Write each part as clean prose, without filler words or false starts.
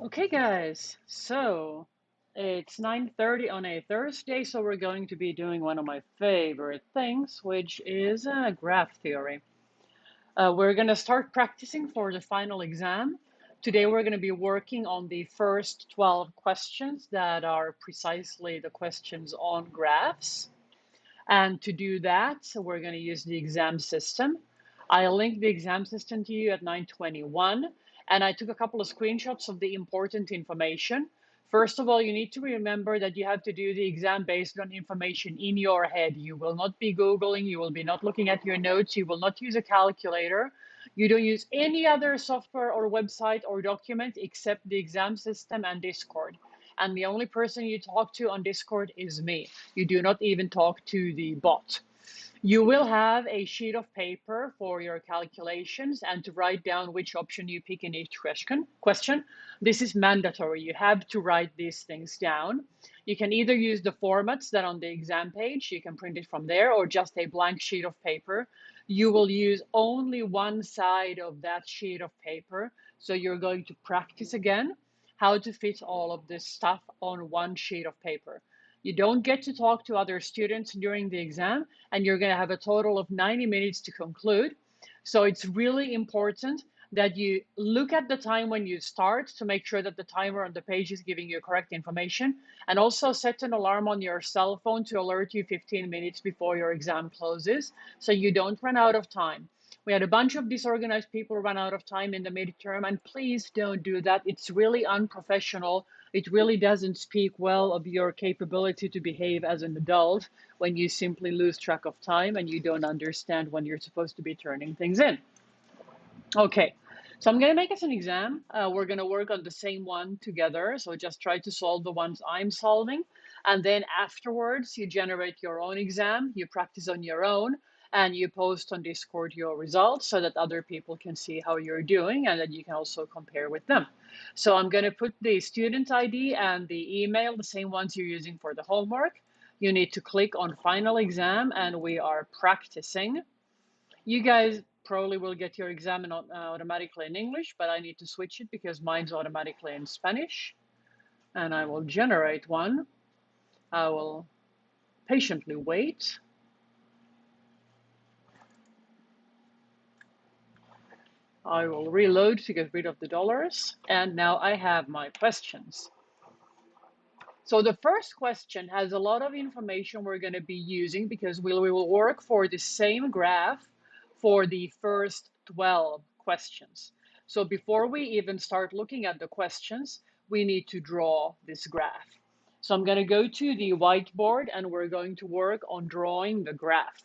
Okay, guys, so it's 9:30 on a Thursday, so we're going to be doing one of my favorite things, which is graph theory. We're going to start practicing for the final exam. Today, we're going to be working on the first 12 questions that are precisely the questions on graphs. And to do that, so we're going to use the exam system. I linked the exam system to you at 9:21, and I took a couple of screenshots of the important information. First of all, you need to remember that you have to do the exam based on information in your head. You will not be Googling, you will be not looking at your notes, you will not use a calculator. You don't use any other software or website or document except the exam system and Discord. And the only person you talk to on Discord is me. You do not even talk to the bot. You will have a sheet of paper for your calculations and to write down which option you pick in each question. This is mandatory. You have to write these things down. You can either use the formats that on the exam page, you can print it from there, or just a blank sheet of paper. You will use only one side of that sheet of paper. So you're going to practice again how to fit all of this stuff on one sheet of paper. You don't get to talk to other students during the exam, and you're going to have a total of 90 minutes to conclude. So it's really important that you look at the time when you start to make sure that the timer on the page is giving you correct information, and also set an alarm on your cell phone to alert you 15 minutes before your exam closes so you don't run out of time. We had a bunch of disorganized people run out of time in the midterm, and please don't do that. It's really unprofessional. It really doesn't speak well of your capability to behave as an adult when you simply lose track of time and you don't understand when you're supposed to be turning things in. Okay, so I'm going to make us an exam. We're going to work on the same one together. So just try to solve the ones I'm solving. And then afterwards, you generate your own exam, you practice on your own, and you post on Discord your results so that other people can see how you're doing and that you can also compare with them. So I'm going to put the student ID and the email, the same ones you're using for the homework. You need to click on final exam, and we are practicing. You guys probably will get your exam automatically in English, but I need to switch it because mine's automatically in Spanish. And I will generate one. I will patiently wait. I will reload to get rid of the dollars. And now I have my questions. So the first question has a lot of information we're going to be using because we will work for the same graph for the first 12 questions. So before we even start looking at the questions, we need to draw this graph. So I'm going to go to the whiteboard and we're going to work on drawing the graph.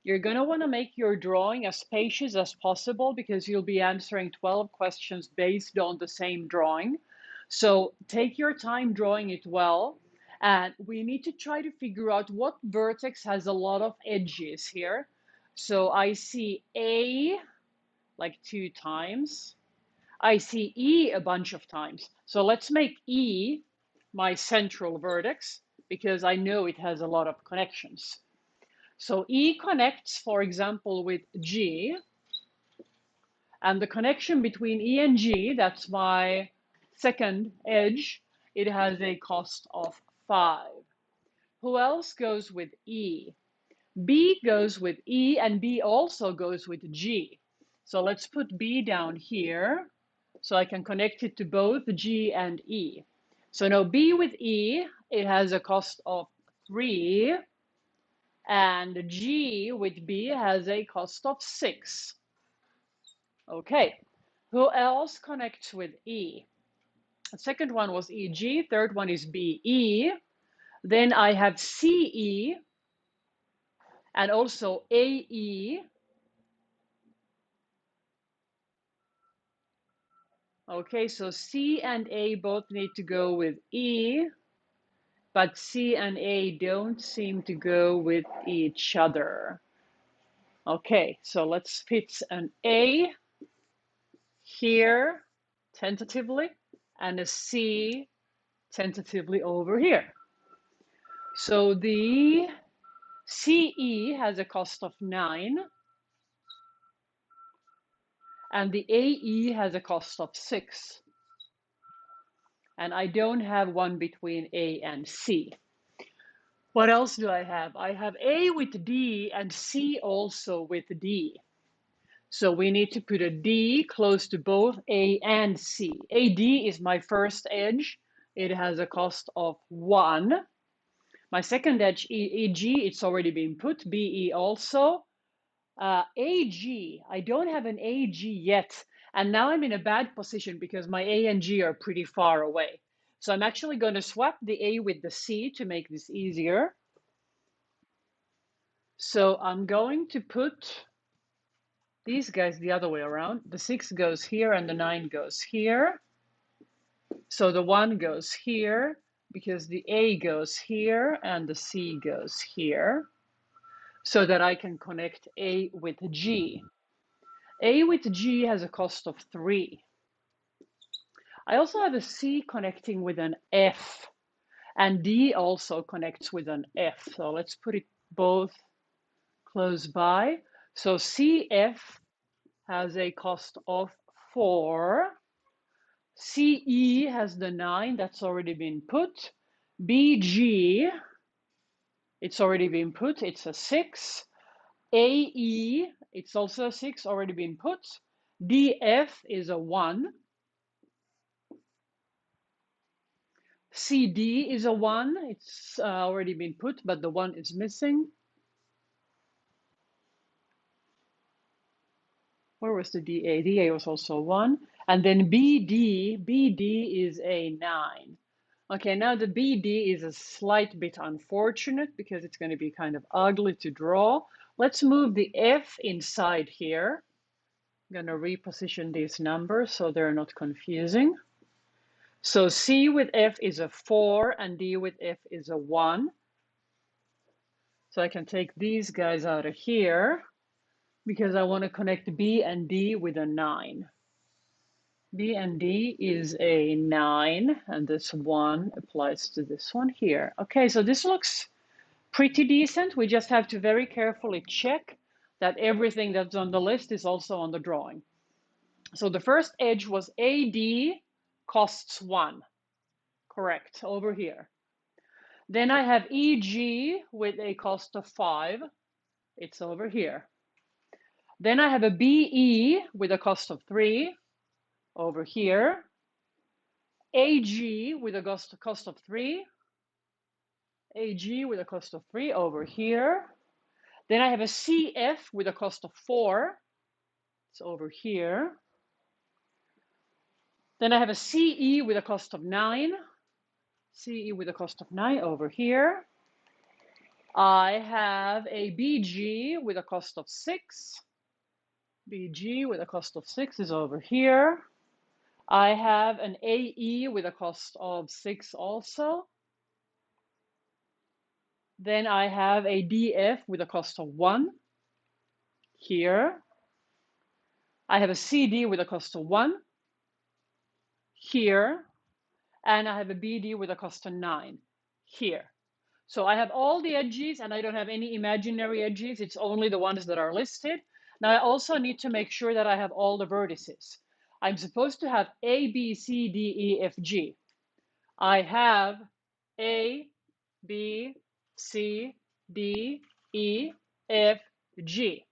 You're going to want to make your drawing as spacious as possible because you'll be answering 12 questions based on the same drawing. So take your time drawing it well. And we need to try to figure out what vertex has a lot of edges here. So I see A like 2 times. I see E a bunch of times. So let's make E my central vertex because I know it has a lot of connections. So E connects, for example, with G, and the connection between E and G, that's my second edge, it has a cost of 5. Who else goes with E? B goes with E, and B also goes with G. So let's put B down here so I can connect it to both G and E. So now B with E, it has a cost of 3. And G with B has a cost of 6. Okay, who else connects with E? The second one was EG, third one is BE. Then I have CE and also AE. Okay, so C and A both need to go with E, but C and A don't seem to go with each other. Okay, so let's fit an A here tentatively and a C tentatively over here. So the CE has a cost of 9, and the AE has a cost of 6. And I don't have one between A and C. What else do I have? I have A with D and C also with D. So we need to put a D close to both A and C. AD is my first edge. It has a cost of 1. My second edge, EG, it's already been put. BE also. AG, I don't have an AG yet. And now I'm in a bad position because my A and G are pretty far away. So I'm actually going to swap the A with the C to make this easier. So I'm going to put these guys the other way around. The 6 goes here and the 9 goes here. So the 1 goes here because the A goes here and the C goes here, so that I can connect A with G. A with G has a cost of 3. I also have a C connecting with an F, and D also connects with an F. So let's put it both close by. So CF has a cost of 4. CE has the 9, that's already been put. BG, it's already been put, it's a 6. AE, it's also a 6, already been put. DF is a 1. CD is a 1, it's already been put, but the 1 is missing. Where was the DA? DA was also 1. And then BD is a 9. Okay, now the BD is a slight bit unfortunate because it's going to be kind of ugly to draw. Let's move the F inside here. I'm going to reposition these numbers so they're not confusing. So C with F is a 4 and D with F is a 1. So I can take these guys out of here because I want to connect B and D with a 9. B and D is a 9, and this 1 applies to this one here. Okay, so this looks pretty decent. We just have to very carefully check that everything that's on the list is also on the drawing. So the first edge was AD costs 1. Correct, over here. Then I have EG with a cost of 5. It's over here. Then I have a BE with a cost of 3. Over here. AG with a cost of 3. AG with a cost of 3 over here. Then I have a CF with a cost of 4. It's over here. Then I have a CE with a cost of 9. CE with a cost of 9 over here. I have a BG with a cost of 6. BG with a cost of 6 is over here. I have an AE with a cost of 6 also. Then I have a DF with a cost of 1 here. I have a CD with a cost of 1 here. And I have a BD with a cost of 9 here. So I have all the edges and I don't have any imaginary edges. It's only the ones that are listed. Now I also need to make sure that I have all the vertices. I'm supposed to have A, B, C, D, E, F, G. I have A, B, C, D, E, F, G.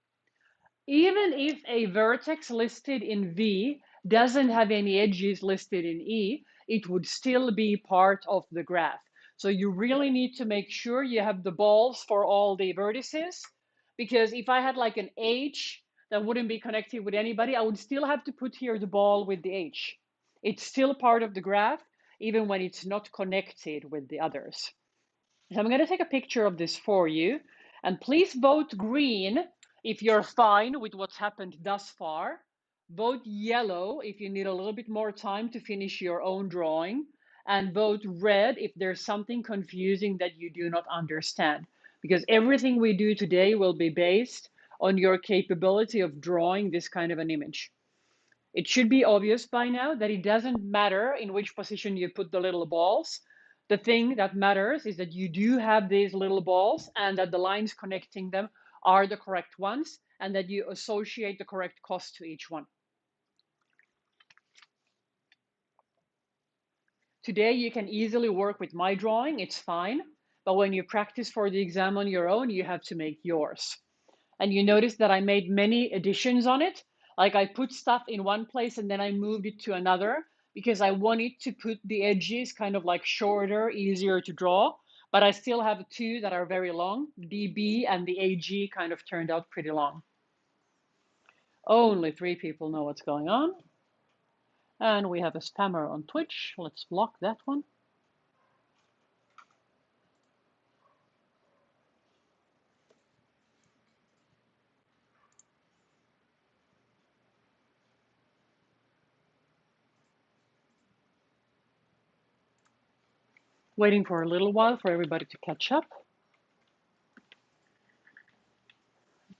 Even if a vertex listed in V doesn't have any edges listed in E, it would still be part of the graph. So you really need to make sure you have the balls for all the vertices, because if I had like an H that wouldn't be connected with anybody, I would still have to put here the ball with the H. It's still part of the graph, even when it's not connected with the others. So I'm going to take a picture of this for you, and please vote green if you're fine with what's happened thus far. Vote yellow if you need a little bit more time to finish your own drawing, and vote red if there's something confusing that you do not understand, because everything we do today will be based on your capability of drawing this kind of an image. It should be obvious by now that it doesn't matter in which position you put the little balls. The thing that matters is that you do have these little balls and that the lines connecting them are the correct ones and that you associate the correct cost to each one. Today you can easily work with my drawing, it's fine. But when you practice for the exam on your own, you have to make yours. And you notice that I made many additions on it. Like I put stuff in one place and then I moved it to another because I wanted to put the edges kind of like shorter, easier to draw. But I still have two that are very long. The B and the AG kind of turned out pretty long. Only 3 people know what's going on. And we have a spammer on Twitch. Let's block that one. Waiting for a little while for everybody to catch up.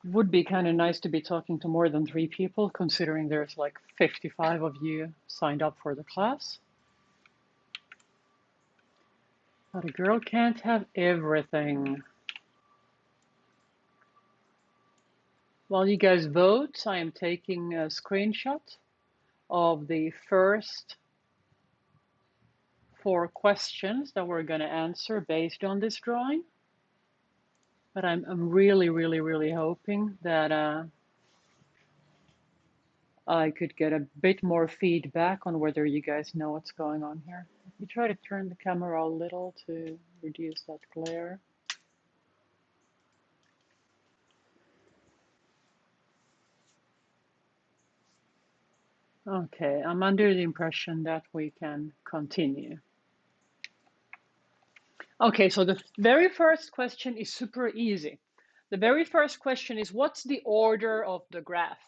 Would be kind of nice to be talking to more than 3 people, considering there's like 55 of you signed up for the class. But a girl can't have everything. While you guys vote, I am taking a screenshot of the first 4 questions that we're going to answer based on this drawing. But I'm really hoping that I could get a bit more feedback on whether you guys know what's going on here. Let me try to turn the camera a little to reduce that glare. Okay, I'm under the impression that we can continue. Okay, so the very first question is super easy. The very first question is, what's the order of the graph?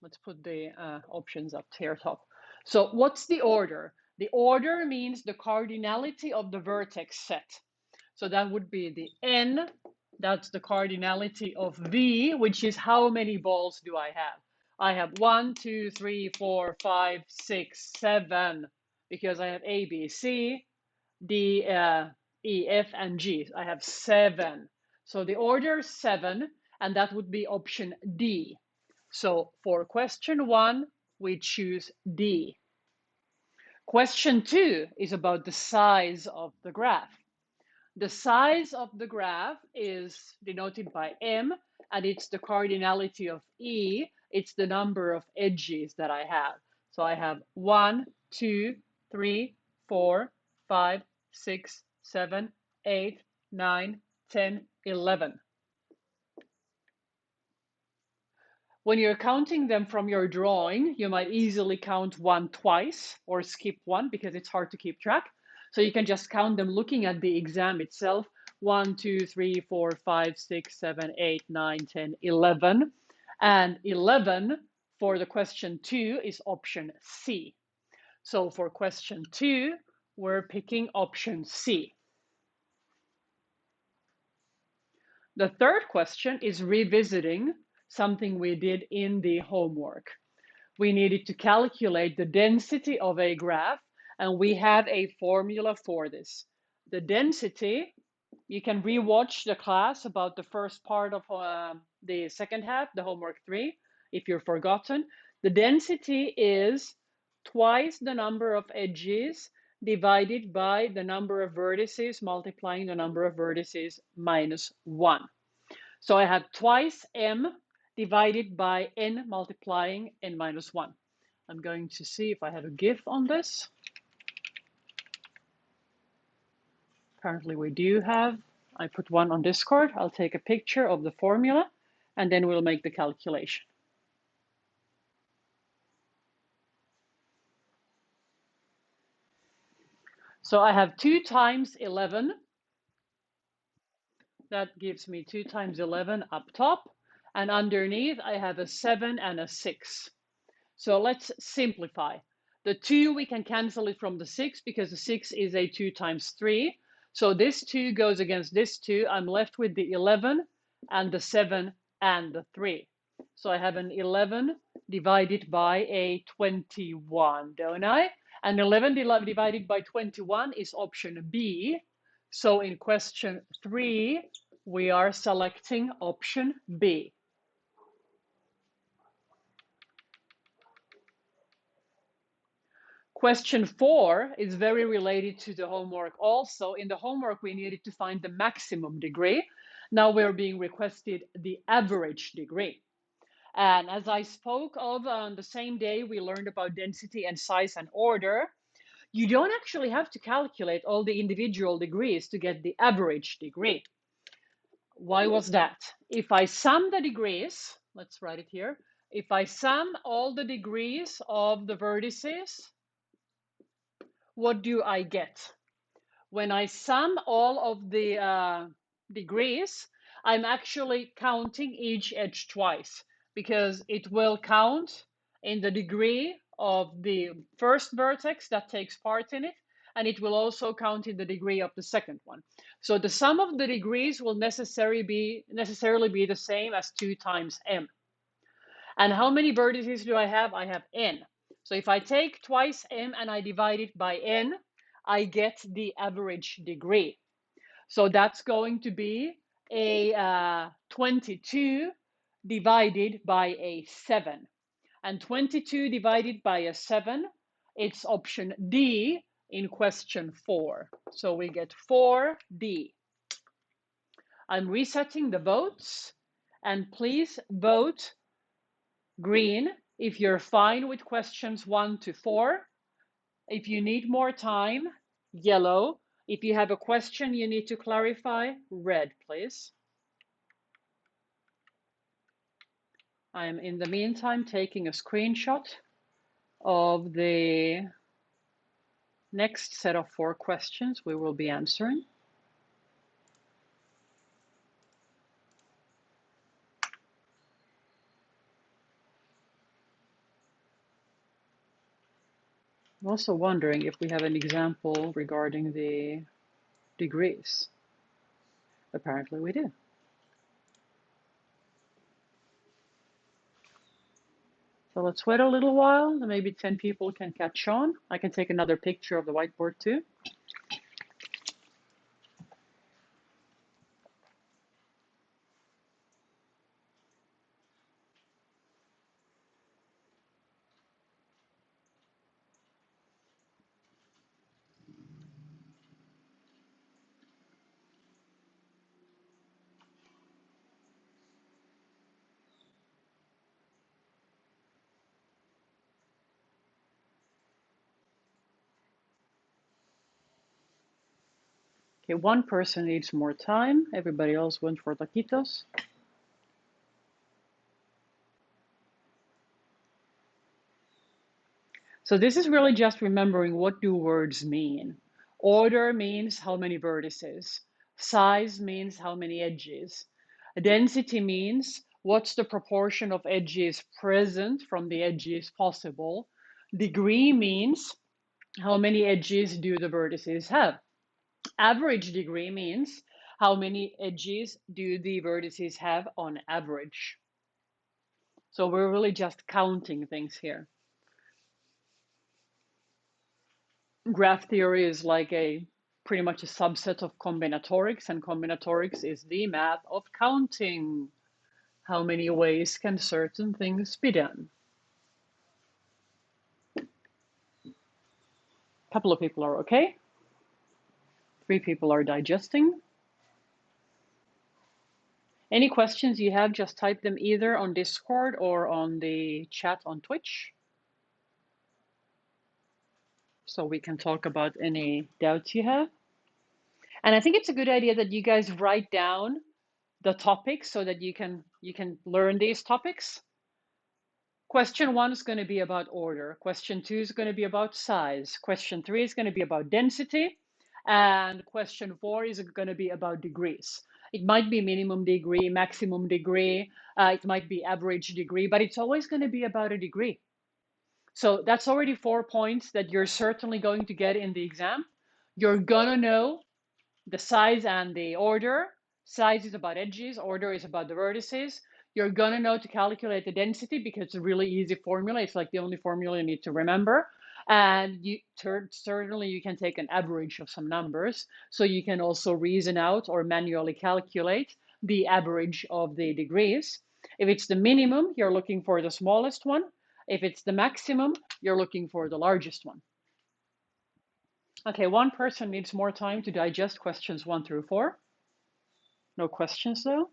Let's put the options up here top. So what's the order? The order means the cardinality of the vertex set. So that would be the N, that's the cardinality of V, which is how many balls do I have? I have 1, 2, 3, 4, 5, 6, 7, because I have A, B, C, D, E, F, and G. I have 7. So the order is 7, and that would be option D. So for question 1, we choose D. Question 2 is about the size of the graph. The size of the graph is denoted by M, and it's the cardinality of E. It's the number of edges that I have. So I have 1, 2, 3, 4, 5, 6, 7, 8, 9, 10, 11. When you're counting them from your drawing, you might easily count 1 twice or skip 1 because it's hard to keep track. So you can just count them looking at the exam itself. 1, 2, 3, 4, 5, 6, 7, 8, 9, 10, 11. And 11 for the question 2 is option C. So for question 2, we're picking option C. The third question is revisiting something we did in the homework. We needed to calculate the density of a graph, and we have a formula for this. The density, you can rewatch the class about the first part of the second half, the homework 3, if you're forgotten. The density is twice the number of edges divided by the number of vertices multiplying the number of vertices minus 1. So I have twice m divided by n multiplying n minus 1. I'm going to see if I have a GIF on this. Apparently we do have. I put one on Discord. I'll take a picture of the formula and then we'll make the calculation. So I have 2 times 11. That gives me 2 times 11 up top. And underneath I have a 7 and a 6. So let's simplify. The 2, we can cancel it from the 6 because the 6 is a 2 times 3. So this 2 goes against this 2. I'm left with the 11 and the 7 and the 3. So I have an 11 divided by a 21, don't I? And 11 divided by 21 is option B. So in question 3, we are selecting option B. Question 4 is very related to the homework also. In the homework, we needed to find the maximum degree. Now we're being requested the average degree. And as I spoke of on the same day, we learned about density and size and order. You don't actually have to calculate all the individual degrees to get the average degree. Why was that? If I sum the degrees, let's write it here. If I sum all the degrees of the vertices, what do I get? When I sum all of the degrees, I'm actually counting each edge twice because it will count in the degree of the first vertex that takes part in it, and it will also count in the degree of the second one. So the sum of the degrees will necessarily be the same as 2 times m. And how many vertices do I have? I have n. So if I take twice m and I divide it by n, I get the average degree. So that's going to be a 22 divided by a 7. And 22 divided by a 7, it's option D in question 4. So we get 4D. I'm resetting the votes, and please vote green if you're fine with questions 1 to 4. If you need more time, yellow. If you have a question you need to clarify, red, please. I am in the meantime taking a screenshot of the next set of 4 questions we will be answering. I'm also wondering if we have an example regarding the degrees. Apparently we do. So let's wait a little while, maybe 10 people can catch on. I can take another picture of the whiteboard too. Okay, one person needs more time. Everybody else went for taquitos. So this is really just remembering what do words mean. Order means how many vertices. Size means how many edges. Density means what's the proportion of edges present from the edges possible. Degree means how many edges do the vertices have. Average degree means how many edges do the vertices have on average. So we're really just counting things here. Graph theory is like pretty much a subset of combinatorics, and combinatorics is the math of counting. How many ways can certain things be done? A couple of people are okay. 3 people are digesting. Any questions you have, just type them either on Discord or on the chat on Twitch, so we can talk about any doubts you have. And I think it's a good idea that you guys write down the topics so that you can learn these topics. Question 1 is going to be about order. Question 2 is going to be about size. Question 3 is going to be about density. And question 4 is going to be about degrees. It might be minimum degree, maximum degree. It might be average degree, but it's always going to be about a degree. So that's already 4 points that you're certainly going to get in the exam. You're going to know the size and the order. Size is about edges, order is about the vertices. You're gonna know to calculate the density because it's a really easy formula. It's like the only formula you need to remember. And certainly you can take an average of some numbers. So you can also reason out or manually calculate the average of the degrees. If it's the minimum, you're looking for the smallest one. If it's the maximum, you're looking for the largest one. Okay, one person needs more time to digest questions 1 through 4. No questions though.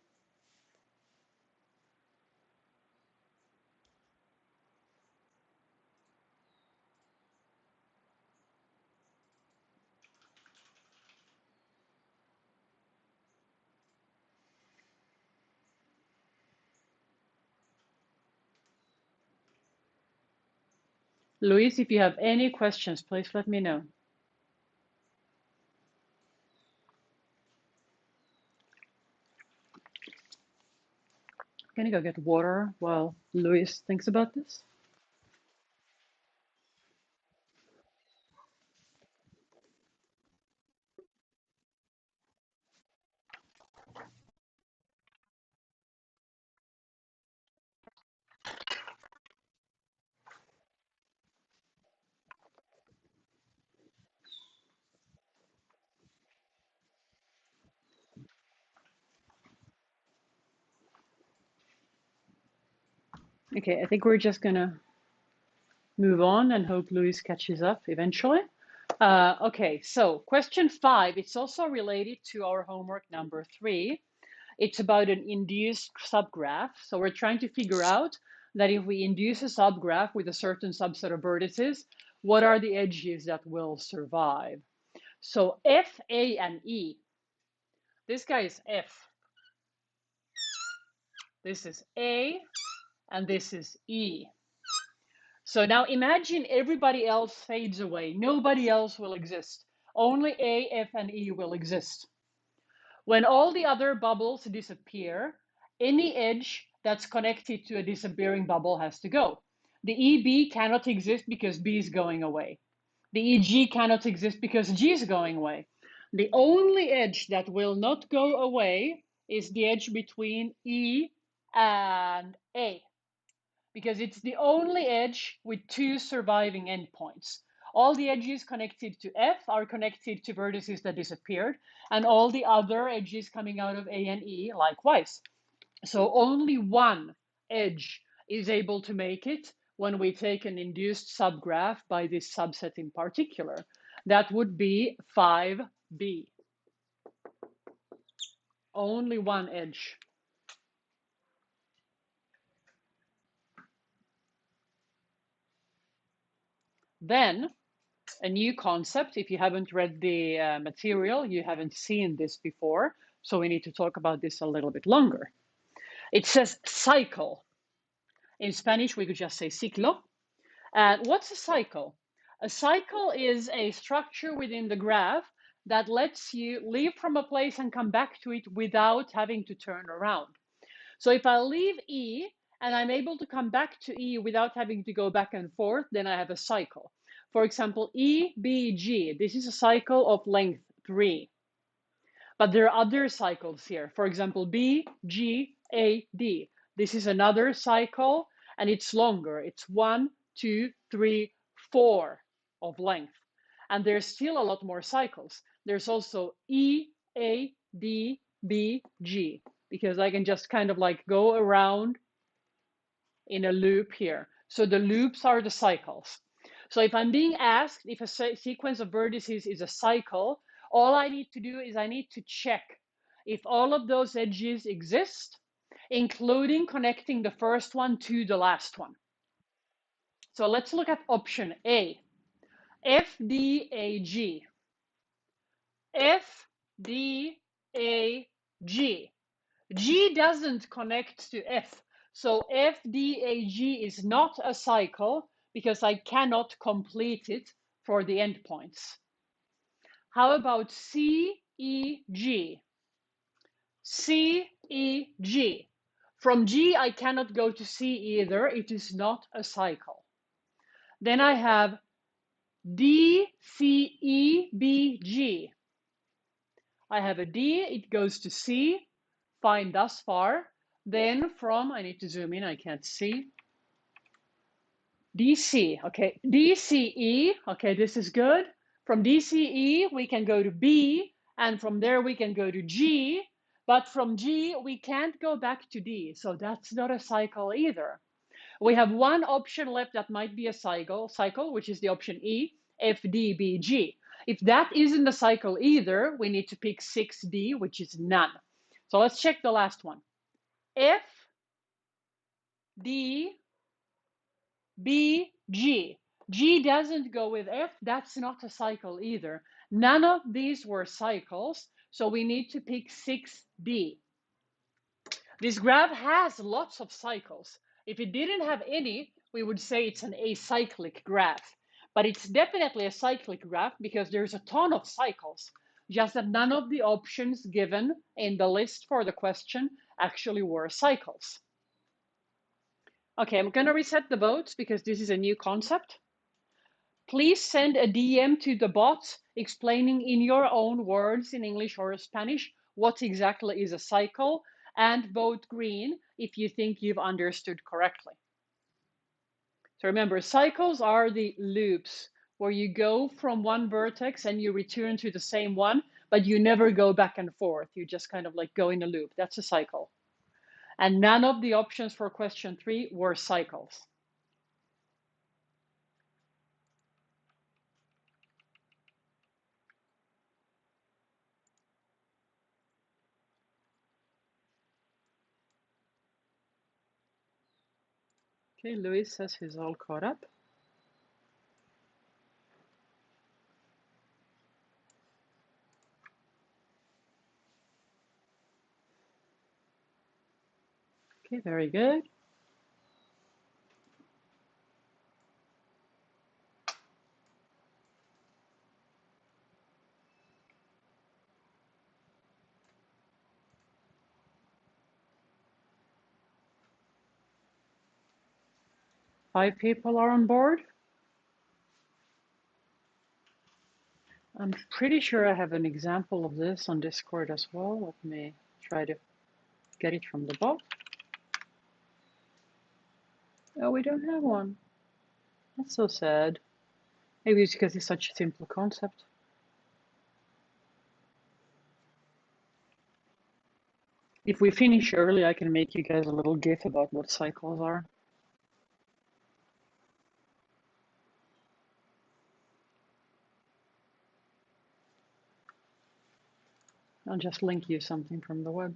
Luis, if you have any questions, please let me know. I'm gonna go get water while Luis thinks about this. Okay, I think we're just gonna move on and hope Luis catches up eventually. Okay, so question 5, it's also related to our homework number 3. It's about an induced subgraph. So we're trying to figure out that if we induce a subgraph with a certain subset of vertices, what are the edges that will survive? So F, A, and E. This guy is F. This is A, and this is E. So now imagine everybody else fades away. Nobody else will exist. Only A, F, and E will exist. When all the other bubbles disappear, any edge that's connected to a disappearing bubble has to go. The EB cannot exist because B is going away. The EG cannot exist because G is going away. The only edge that will not go away is the edge between E and A, because it's the only edge with 2 surviving endpoints. All the edges connected to F are connected to vertices that disappeared, and all the other edges coming out of A and E likewise. So only one edge is able to make it when we take an induced subgraph by this subset in particular. That would be 5B. Only one edge. Then a new concept. If you haven't read the material, you haven't seen this before. So we need to talk about this a little bit longer. It says cycle. In Spanish, we could just say ciclo. And what's a cycle? A cycle is a structure within the graph that lets you leave from a place and come back to it without having to turn around. So if I leave E and I'm able to come back to E without having to go back and forth, then I have a cycle. For example, E, B, G, this is a cycle of length 3. But there are other cycles here. For example, B, G, A, D. This is another cycle, and it's longer. It's 1, 2, 3, 4 of length. And there's still a lot more cycles. There's also E, A, D, B, G, because I can just kind of like go around in a loop here. So the loops are the cycles. So if I'm being asked if a sequence of vertices is a cycle, all I need to do is I need to check if all of those edges exist, including connecting the first one to the last one. So let's look at option A, FDAG. FDAG. G doesn't connect to F. So FDAG is not a cycle because I cannot complete it for the endpoints. How about CEG? CEG. From G, I cannot go to C either. It is not a cycle. Then I have DCEBG. I have a D, it goes to C, fine thus far. Then from, I need to zoom in, I can't see. DC, okay, DCE, okay, this is good. From DCE, we can go to B, and from there we can go to G, but from G, we can't go back to D, so that's not a cycle either. We have one option left that might be a cycle, which is the option E, FDBG. If that isn't a cycle either, we need to pick 6D, which is none. So let's check the last one. F, D, B, G. G doesn't go with F, that's not a cycle either. None of these were cycles, so we need to pick 6D. This graph has lots of cycles. If it didn't have any, we would say it's an acyclic graph. But it's definitely a cyclic graph because there's a ton of cycles, just that none of the options given in the list for the question actually were cycles. Okay, I'm going to reset the votes because this is a new concept. Please send a DM to the bot explaining in your own words in English or Spanish what exactly is a cycle, and vote green if you think you've understood correctly. So remember, cycles are the loops where you go from one vertex and you return to the same one, but you never go back and forth. You just kind of like go in a loop. That's a cycle. And none of the options for question 3 were cycles. Okay, Luis says he's all caught up. Okay, very good. Five people are on board. I'm pretty sure I have an example of this on Discord as well. Let me try to get it from the bot. Oh, we don't have one. That's so sad. Maybe it's because it's such a simple concept. If we finish early, I can make you guys a little GIF about what cycles are. I'll just link you something from the web.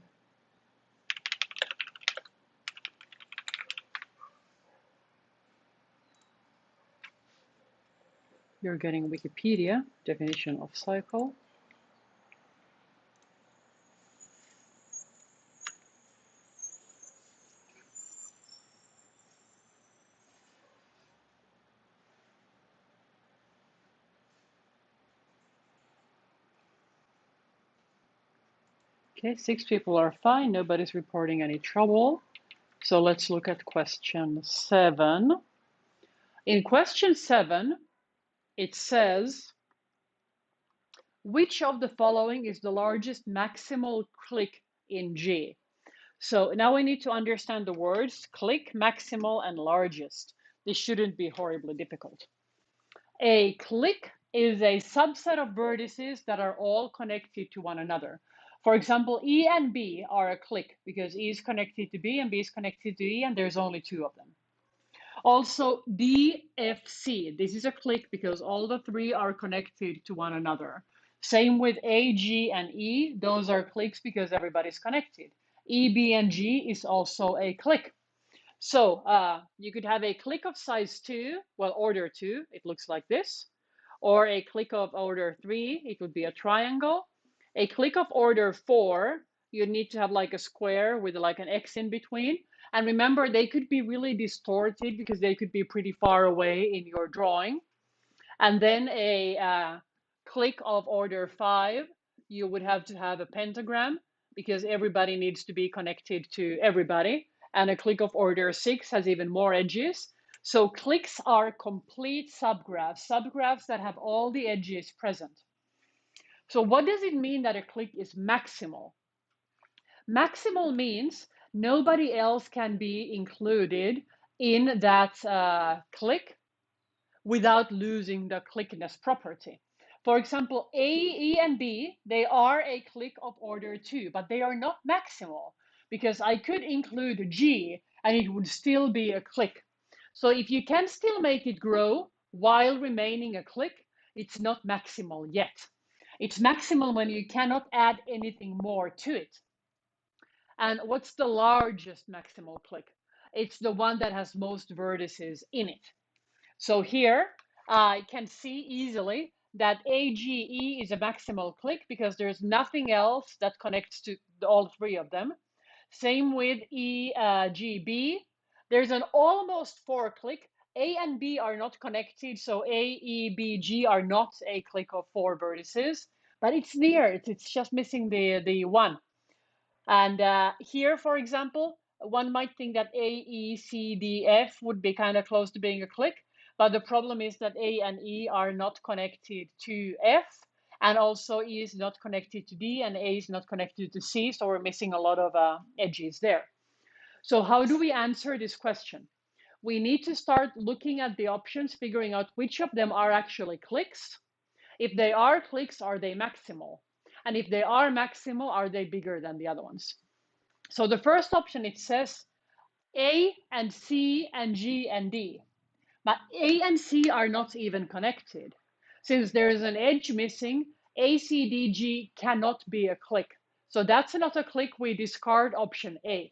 You're getting Wikipedia definition of cycle. Okay, 6 people are fine. Nobody's reporting any trouble. So let's look at question 7. In question 7, it says, which of the following is the largest maximal click in G? So now we need to understand the words click, maximal, and largest. This shouldn't be horribly difficult. A click is a subset of vertices that are all connected to one another. For example, E and B are a click because E is connected to B and B is connected to E, and there's only 2 of them. Also, DFC, this is a click because all the 3 are connected to one another. Same with A, G, and E, those are clicks because everybody's connected. E, B, and G is also a click. So you could have a click of size 2, well, order 2, it looks like this, or a click of order 3, it would be a triangle. A click of order 4, you need to have like a square with like an X in between. And remember, they could be really distorted because they could be pretty far away in your drawing. And then a click of order 5, you would have to have a pentagram because everybody needs to be connected to everybody. And a click of order 6 has even more edges. So clicks are complete subgraphs, subgraphs that have all the edges present. So what does it mean that a click is maximal? Maximal means nobody else can be included in that click without losing the clickness property. For example, A, E, and B, they are a click of order 2, but they are not maximal because I could include G and it would still be a click. So if you can still make it grow while remaining a click, it's not maximal yet. It's maximal when you cannot add anything more to it. And what's the largest maximal click? It's the one that has most vertices in it. So here I can see easily that AGE is a maximal click because there's nothing else that connects to all three of them. Same with EGB. There's an almost 4 click. A and B are not connected, so A, E, B, G are not a click of 4 vertices, but it's near. It's just missing the 1. And here, for example, one might think that A, E, C, D, F would be kind of close to being a click, but the problem is that A and E are not connected to F, and also E is not connected to D, and A is not connected to C, so we're missing a lot of edges there. So how do we answer this question? We need to start looking at the options, figuring out which of them are actually clicks. If they are clicks, are they maximal? And if they are maximal, are they bigger than the other ones? So the first option, it says A and C and G and D. But A and C are not even connected. Since there is an edge missing, A, C, D, G cannot be a click. So that's not a click, we discard option A.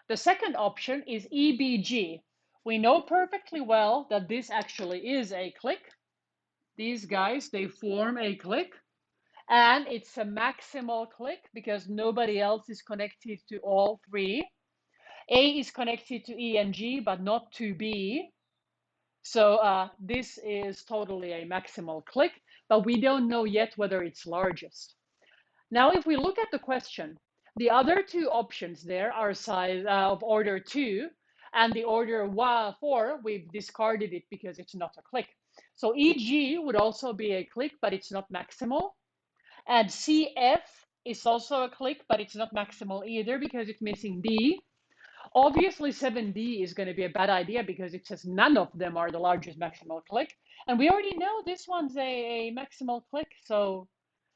The second option is EBG. We know perfectly well that this actually is a click. These guys, they form a click. And it's a maximal click because nobody else is connected to all three. A is connected to E and G, but not to B. So this is totally a maximal click, but we don't know yet whether it's largest. Now, if we look at the question, the other two options there are size of order 2, and the order 4, we've discarded it because it's not a click. So EG would also be a click, but it's not maximal. And CF is also a click, but it's not maximal either because it's missing D. Obviously, 7D is going to be a bad idea because it says none of them are the largest maximal click. And we already know this one's a maximal click, so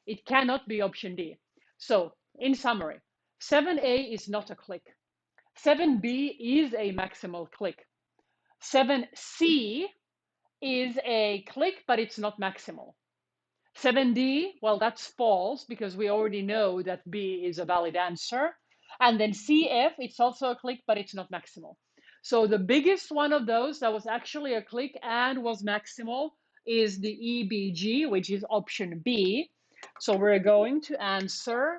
it cannot be option D. So, in summary, 7A is not a click. 7B is a maximal click. 7C is a click, but it's not maximal. 7D, well, that's false because we already know that B is a valid answer. And then CF, it's also a click, but it's not maximal. So the biggest one of those that was actually a click and was maximal is the EBG, which is option B. So we're going to answer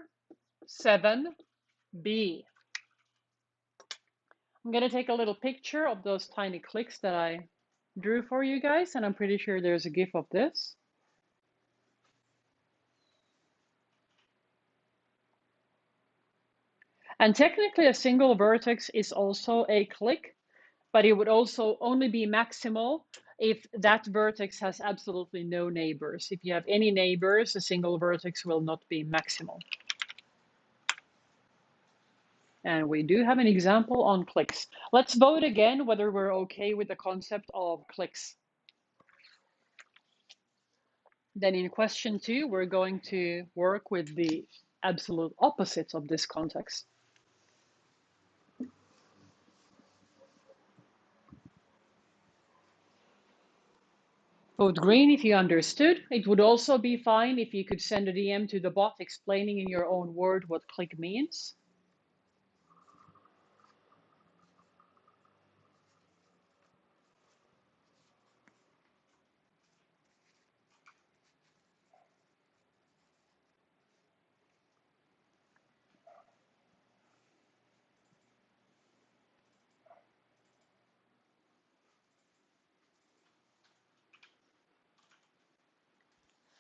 7B. I'm going to take a little picture of those tiny clicks that I drew for you guys, and I'm pretty sure there's a GIF of this. And technically, a single vertex is also a click, but it would also only be maximal if that vertex has absolutely no neighbors. If you have any neighbors, a single vertex will not be maximal. And we do have an example on clicks. Let's vote again whether we're okay with the concept of clicks. Then in question 2, we're going to work with the absolute opposites of this context. Vote green if you understood. It would also be fine if you could send a DM to the bot explaining in your own word what click means.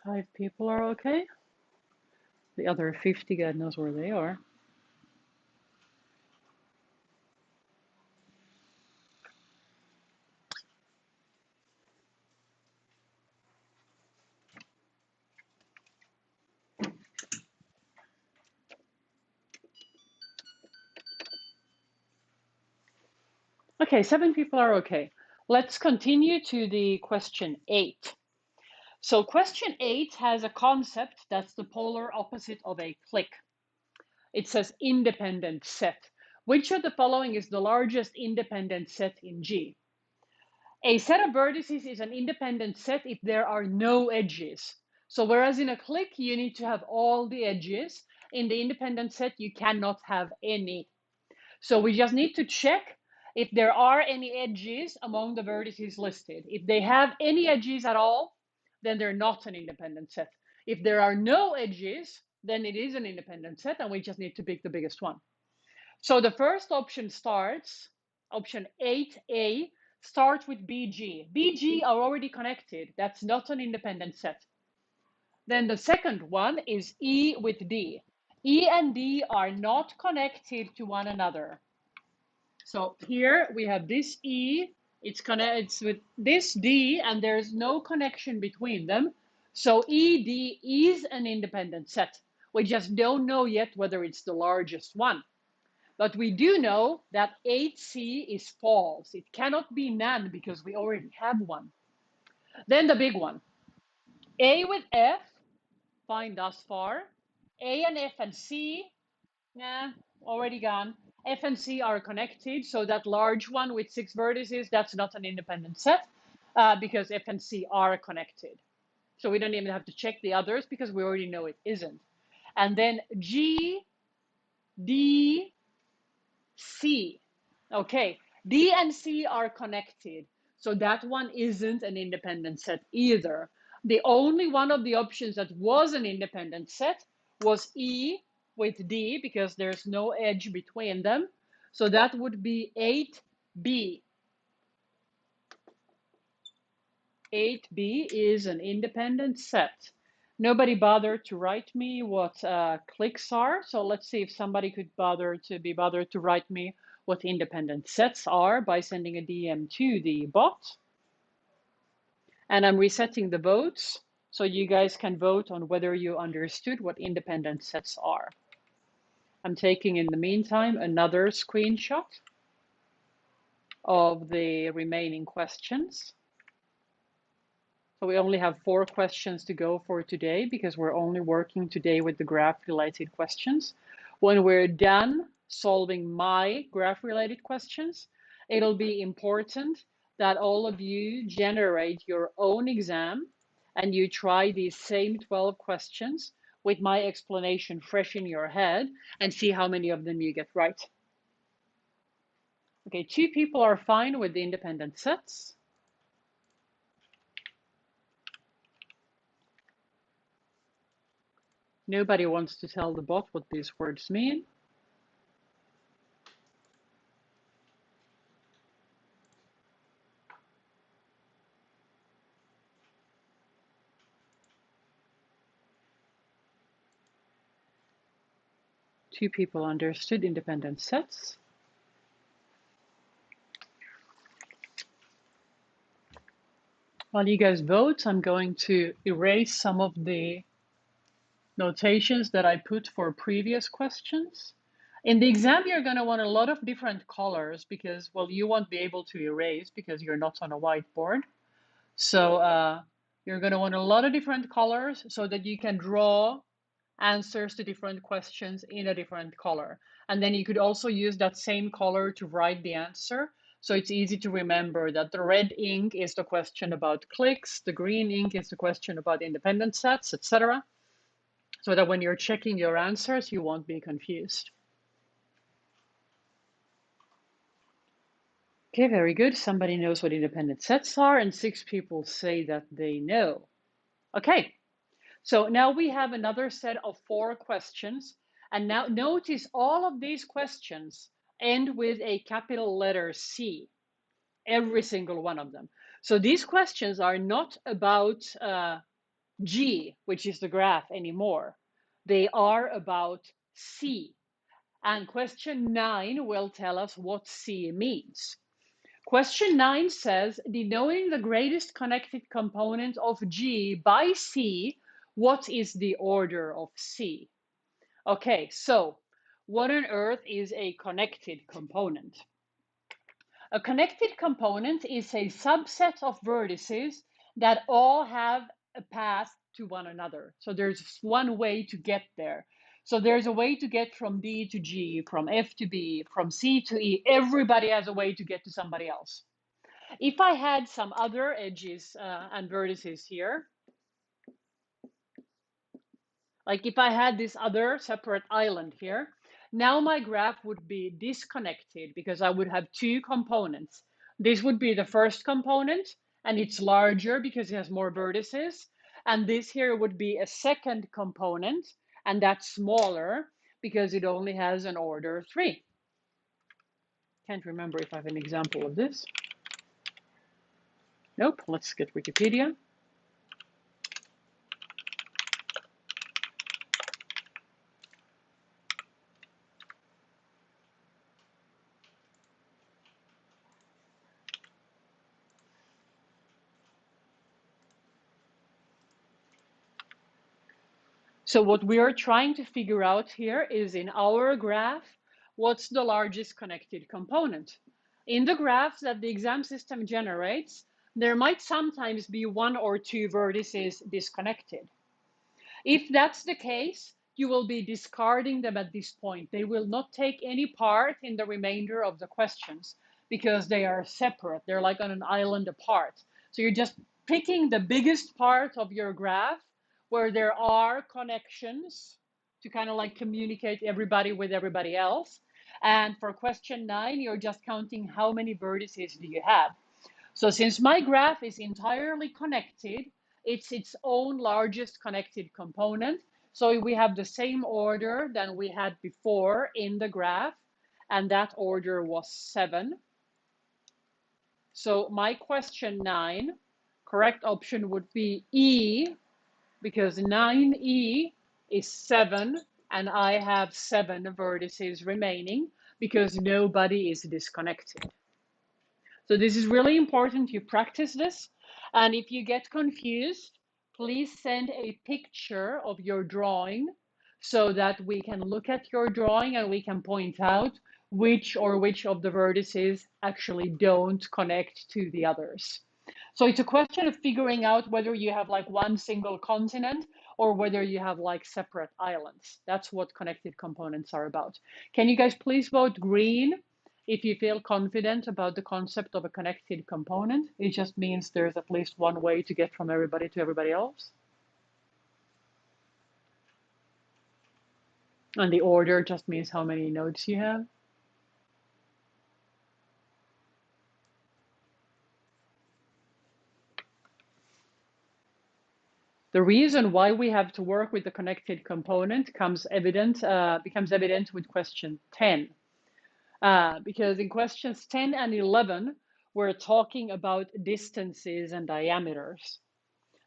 Five people are okay. The other 50, God knows where they are. Okay, 7 people are okay. Let's continue to the question 8. So question 8 has a concept that's the polar opposite of a clique. It says independent set. Which of the following is the largest independent set in G? A set of vertices is an independent set if there are no edges. So whereas in a clique, you need to have all the edges, in the independent set, you cannot have any. So we just need to check if there are any edges among the vertices listed. If they have any edges at all, then they're not an independent set. If there are no edges, then it is an independent set, and we just need to pick the biggest one. So the first option starts, option 8A, starts with BG. BG are already connected. That's not an independent set. Then the second one is E with D. E and D are not connected to one another. So here we have this E, it's with this D, and there's no connection between them. So ED is an independent set. We just don't know yet whether it's the largest one. But we do know that 8C is false. It cannot be none because we already have one. Then the big one. A with F, fine thus far. A and F and C, nah, already gone. F and C are connected, so that large one with 6 vertices, that's not an independent set because F and C are connected. So we don't even have to check the others because we already know it isn't. And then G, D, C. Okay, D and C are connected, so that one isn't an independent set either. The only one of the options that was an independent set was E with D because there's no edge between them. So that would be 8B. 8B is an independent set. Nobody bothered to write me what cliques are, so let's see if somebody could be bothered to write me what independent sets are by sending a DM to the bot. And I'm resetting the votes so you guys can vote on whether you understood what independent sets are. I'm taking in the meantime another screenshot of the remaining questions. So we only have 4 questions to go for today because we're only working today with the graph-related questions. When we're done solving my graph-related questions, it'll be important that all of you generate your own exam and you try these same 12 questions with my explanation fresh in your head and see how many of them you get right. Okay, 2 people are fine with the independent sets. Nobody wants to tell the bot what these words mean. Two people understood independent sets. While you guys vote, I'm going to erase some of the notations that I put for previous questions. In the exam, you're going to want a lot of different colors because, well, you won't be able to erase because you're not on a whiteboard. So you're going to want a lot of different colors so that you can draw answers to different questions in a different color. And then you could also use that same color to write the answer. So it's easy to remember that the red ink is the question about clicks, the green ink is the question about independent sets, etc. So that when you're checking your answers, you won't be confused. Okay, very good. Somebody knows what independent sets are, and 6 people say that they know. Okay, so now we have another set of 4 questions. And now notice all of these questions end with a capital letter C, every single one of them. So these questions are not about G, which is the graph, anymore. They are about C. And question 9 will tell us what C means. Question 9 says, denoting the greatest connected component of G by C, what is the order of C? Okay, so what on earth is a connected component? A connected component is a subset of vertices that all have a path to one another. So there's one way to get there. So there's a way to get from D to G, from F to B, from C to E. Everybody has a way to get to somebody else. If I had some other edges and vertices here, like if I had this other separate island here, now my graph would be disconnected because I would have two components. This would be the first component, and it's larger because it has more vertices. And this here would be a second component, and that's smaller because it only has an order 3. Can't remember if I have an example of this. Nope, let's get Wikipedia. So what we are trying to figure out here is in our graph, what's the largest connected component? In the graphs that the exam system generates, there might sometimes be one or two vertices disconnected. If that's the case, you will be discarding them at this point. They will not take any part in the remainder of the questions because they are separate. They're like on an island apart. So you're just picking the biggest part of your graph where there are connections to kind of like communicate everybody with everybody else. And for question 9, you're just counting how many vertices do you have. So since my graph is entirely connected, it's its own largest connected component. So we have the same order than we had before in the graph, and that order was 7. So my question 9, correct option would be E, because 9E is 7, and I have 7 vertices remaining because nobody is disconnected. So this is really important you practice this. And if you get confused, please send a picture of your drawing so that we can look at your drawing and we can point out which of the vertices actually don't connect to the others. So it's a question of figuring out whether you have like one single continent or whether you have like separate islands. That's what connected components are about. Can you guys please vote green if you feel confident about the concept of a connected component? It just means there's at least one way to get from everybody to everybody else. And the order just means how many nodes you have. The reason why we have to work with the connected component becomes evident with question 10. Because in questions 10 and 11, we're talking about distances and diameters.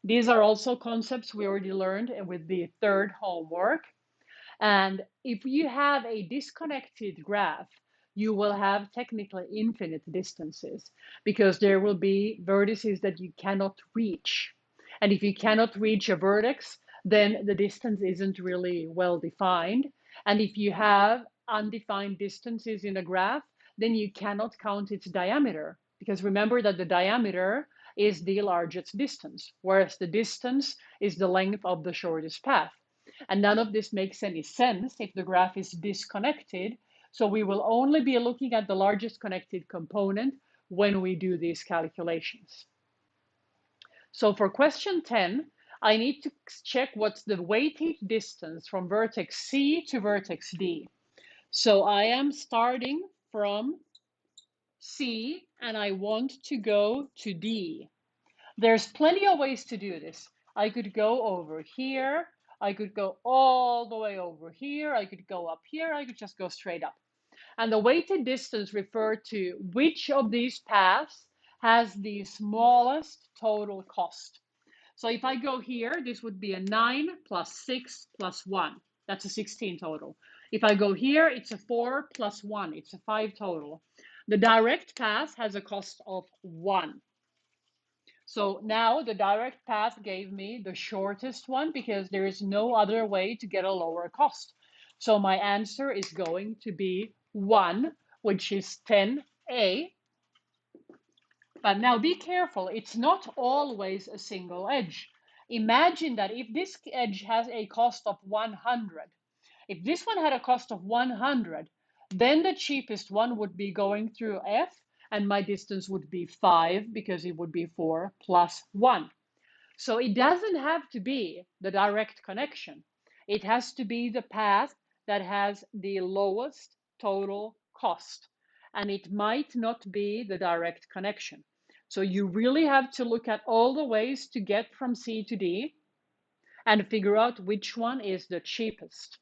These are also concepts we already learned with the third homework. And if you have a disconnected graph, you will have technically infinite distances because there will be vertices that you cannot reach. And if you cannot reach a vertex, then the distance isn't really well defined. And if you have undefined distances in a graph, then you cannot count its diameter. Because remember that the diameter is the largest distance, whereas the distance is the length of the shortest path. And none of this makes any sense if the graph is disconnected. So we will only be looking at the largest connected component when we do these calculations. So for question 10, I need to check what's the weighted distance from vertex C to vertex D. So I am starting from C and I want to go to D. There's plenty of ways to do this. I could go over here. I could go all the way over here. I could go up here. I could just go straight up. And the weighted distance refers to which of these paths has the smallest total cost. So if I go here, this would be a 9 plus 6 plus 1. That's a 16 total. If I go here, it's a 4 plus 1. It's a 5 total. The direct path has a cost of 1. So now the direct path gave me the shortest one because there is no other way to get a lower cost. So my answer is going to be 1, which is 10A. But now be careful, it's not always a single edge. Imagine that if this edge has a cost of 100, if this one had a cost of 100, then the cheapest one would be going through F, and my distance would be 5 because it would be 4 plus 1. So it doesn't have to be the direct connection. It has to be the path that has the lowest total cost. And it might not be the direct connection. So you really have to look at all the ways to get from C to D and figure out which one is the cheapest.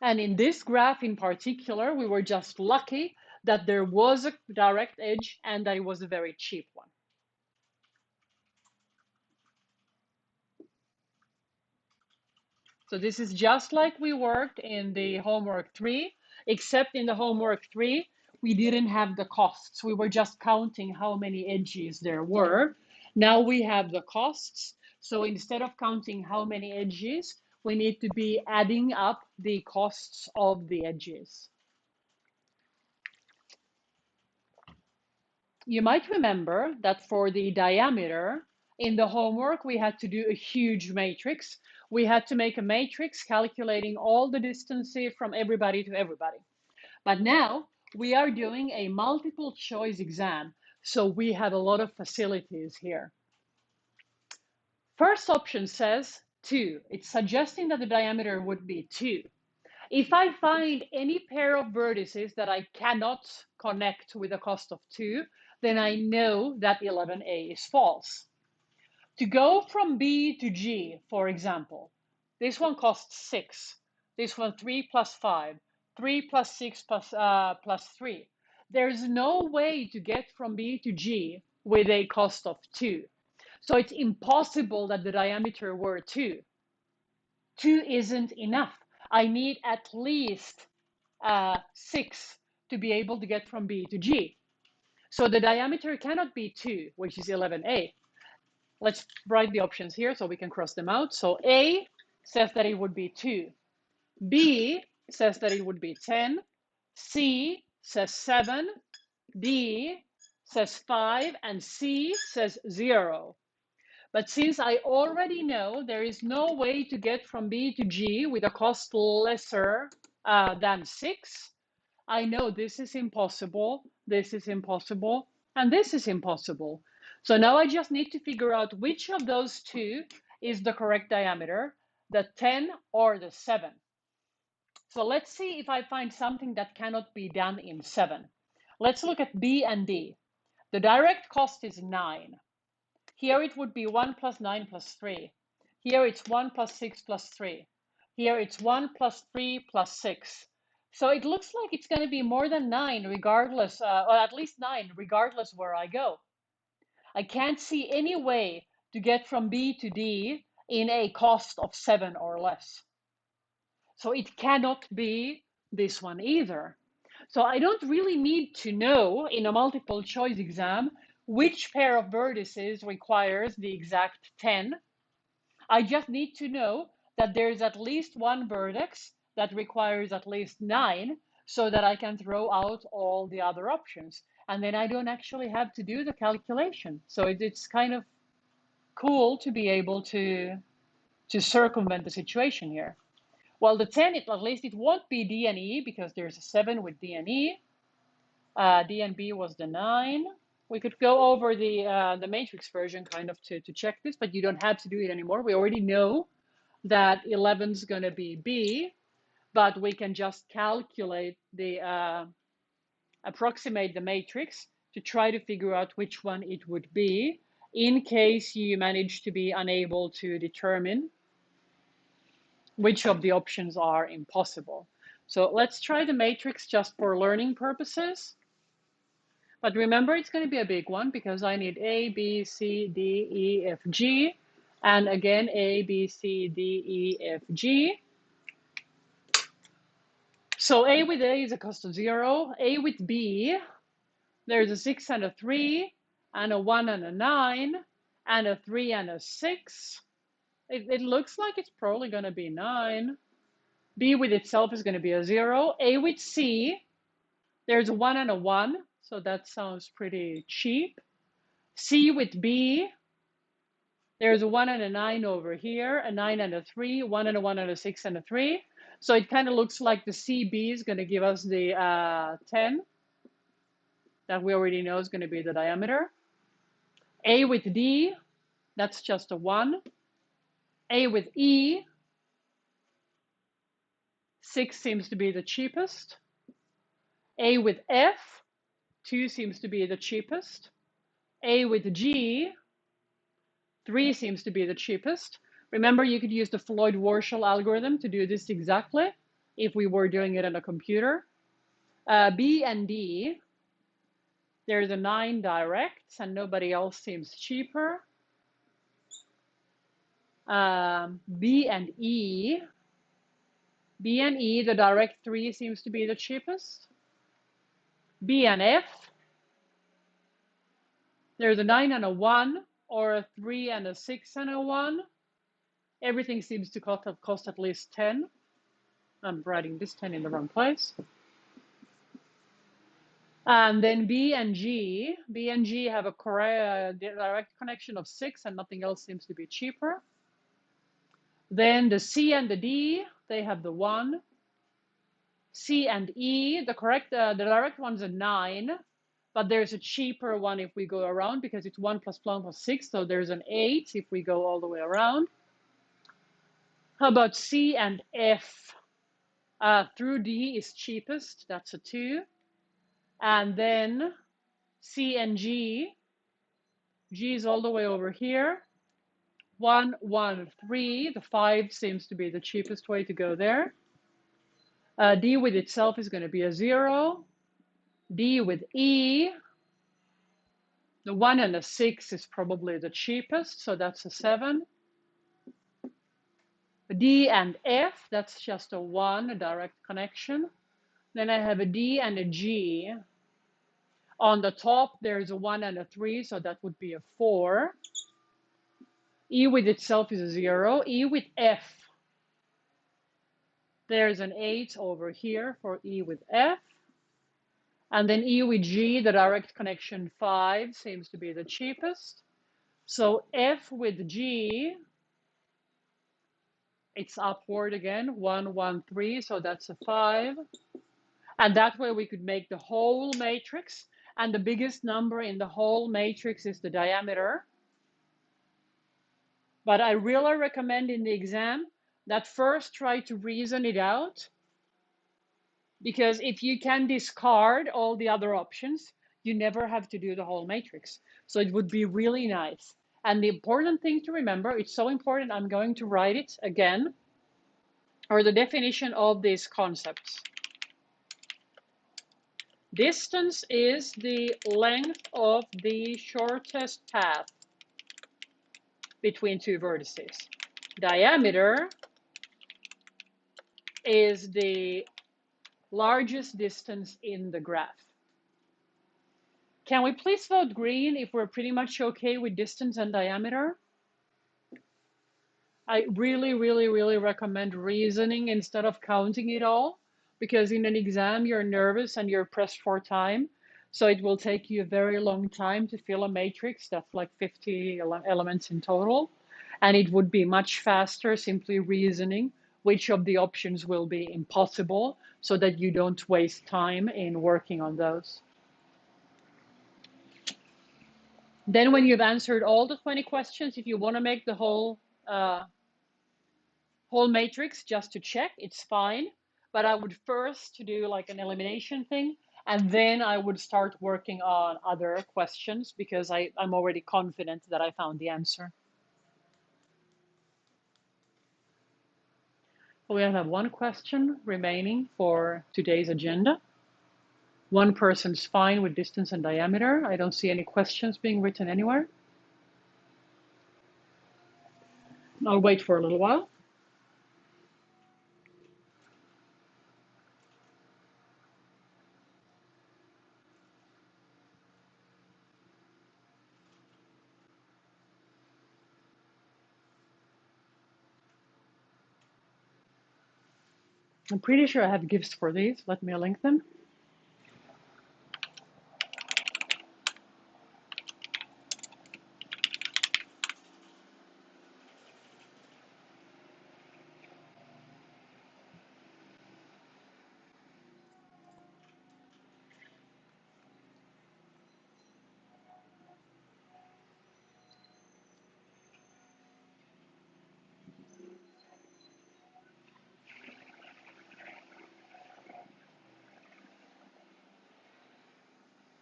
And in this graph in particular, we were just lucky that there was a direct edge and that it was a very cheap one. So this is just like we worked in the homework 3, except in the homework 3, we didn't have the costs. We were just counting how many edges there were. Now we have the costs. So instead of counting how many edges, we need to be adding up the costs of the edges. You might remember that for the diameter, in the homework, we had to do a huge matrix. We had to make a matrix calculating all the distances from everybody to everybody. But now we are doing a multiple choice exam, so we have a lot of facilities here. First option says 2. It's suggesting that the diameter would be 2. If I find any pair of vertices that I cannot connect with a cost of 2, then I know that 11a is false. To go from B to G, for example, this one costs 6. This one 3 plus 5. 3 plus 6 plus 3. There's no way to get from B to G with a cost of 2. So it's impossible that the diameter were 2. 2 isn't enough. I need at least 6 to be able to get from B to G. So the diameter cannot be 2, which is 11a. Let's write the options here so we can cross them out. So A says that it would be 2. B says that it would be 10. C says 7. D says 5. And C says 0. But since I already know there is no way to get from B to G with a cost lesser than 6, I know this is impossible, this is impossible, and this is impossible. So now I just need to figure out which of those two is the correct diameter, the 10 or the 7. So let's see if I find something that cannot be done in 7. Let's look at B and D. The direct cost is 9. Here it would be 1 plus 9 plus 3. Here it's 1 plus 6 plus 3. Here it's 1 plus 3 plus 6. So it looks like it's going to be more than 9 regardless, or at least 9 regardless where I go. I can't see any way to get from B to D in a cost of 7 or less. So it cannot be this one either. So I don't really need to know in a multiple choice exam which pair of vertices requires the exact 10. I just need to know that there's at least one vertex that requires at least 9 so that I can throw out all the other options. And then I don't actually have to do the calculation. So it's kind of cool to be able to circumvent the situation here. Well, the 10, at least it won't be D and E because there's a 7 with D and E. D and B was the 9. We could go over the matrix version kind of to check this, but you don't have to do it anymore. We already know that 11 is going to be B, but we can just calculate the, approximate the matrix to try to figure out which one it would be in case you manage to be unable to determine which of the options are impossible. So let's try the matrix just for learning purposes. But remember, it's going to be a big one because I need A, B, C, D, E, F, G. And again, A, B, C, D, E, F, G. So A with A is a cost of 0. A with B, there's a 6 and a 3, and a 1 and a 9, and a 3 and a 6. It looks like it's probably going to be 9. B with itself is going to be a 0. A with C, there's a 1 and a 1. So that sounds pretty cheap. C with B, there's a 1 and a 9 over here, a 9 and a 3, 1 and a 1 and a 6 and a 3. So it kind of looks like the CB is going to give us the 10 that we already know is going to be the diameter. A with D, that's just a 1. A with E, 6 seems to be the cheapest. A with F, 2 seems to be the cheapest. A with G, 3 seems to be the cheapest. Remember, you could use the Floyd-Warshall algorithm to do this exactly if we were doing it on a computer. B and D, there's a 9 directs and nobody else seems cheaper. B and E, the direct 3 seems to be the cheapest. B and F, there's a 9 and a 1, or a 3 and a 6 and a 1. Everything seems to cost at least 10. I'm writing this 10 in the wrong place. And then B and G have a direct connection of 6 and nothing else seems to be cheaper. Then the C and the D, they have the 1. C and E, the direct one's a 9, but there's a cheaper one if we go around because it's 1 plus 1 plus 6, so there's an 8 if we go all the way around. How about C and F? Through D is cheapest, that's a 2. And then C and G is all the way over here. 1, 1, 3, the 5 seems to be the cheapest way to go there. D with itself is going to be a 0. D with E, the 1 and a 6 is probably the cheapest, so that's a 7. D and F, that's just a 1, a direct connection. Then I have a D and a G. On the top, there's a 1 and a 3, so that would be a 4. E with itself is a 0. E with F, there's an 8 over here for E with F. And then E with G, the direct connection 5 seems to be the cheapest. So F with G, it's upward again, 1, 1, 3, so that's a 5. And that way we could make the whole matrix. And the biggest number in the whole matrix is the diameter. But I really recommend in the exam that first try to reason it out. Because if you can discard all the other options, you never have to do the whole matrix. So it would be really nice. And the important thing to remember, it's so important, I'm going to write it again, or the definition of these concepts. Distance is the length of the shortest path between two vertices. Diameter is the largest distance in the graph. Can we please vote green if we're pretty much okay with distance and diameter? I really, really, really recommend reasoning instead of counting it all, because in an exam you're nervous and you're pressed for time. So it will take you a very long time to fill a matrix that's like 50 elements in total. And it would be much faster simply reasoning which of the options will be impossible so that you don't waste time in working on those. Then when you've answered all the 20 questions, if you want to make the whole matrix just to check, it's fine. But I would first do like an elimination thing, and then I would start working on other questions because I'm already confident that I found the answer. We have one question remaining for today's agenda. One person's fine with distance and diameter. I don't see any questions being written anywhere. I'll wait for a little while. I'm pretty sure I have GIFs for these. Let me link them.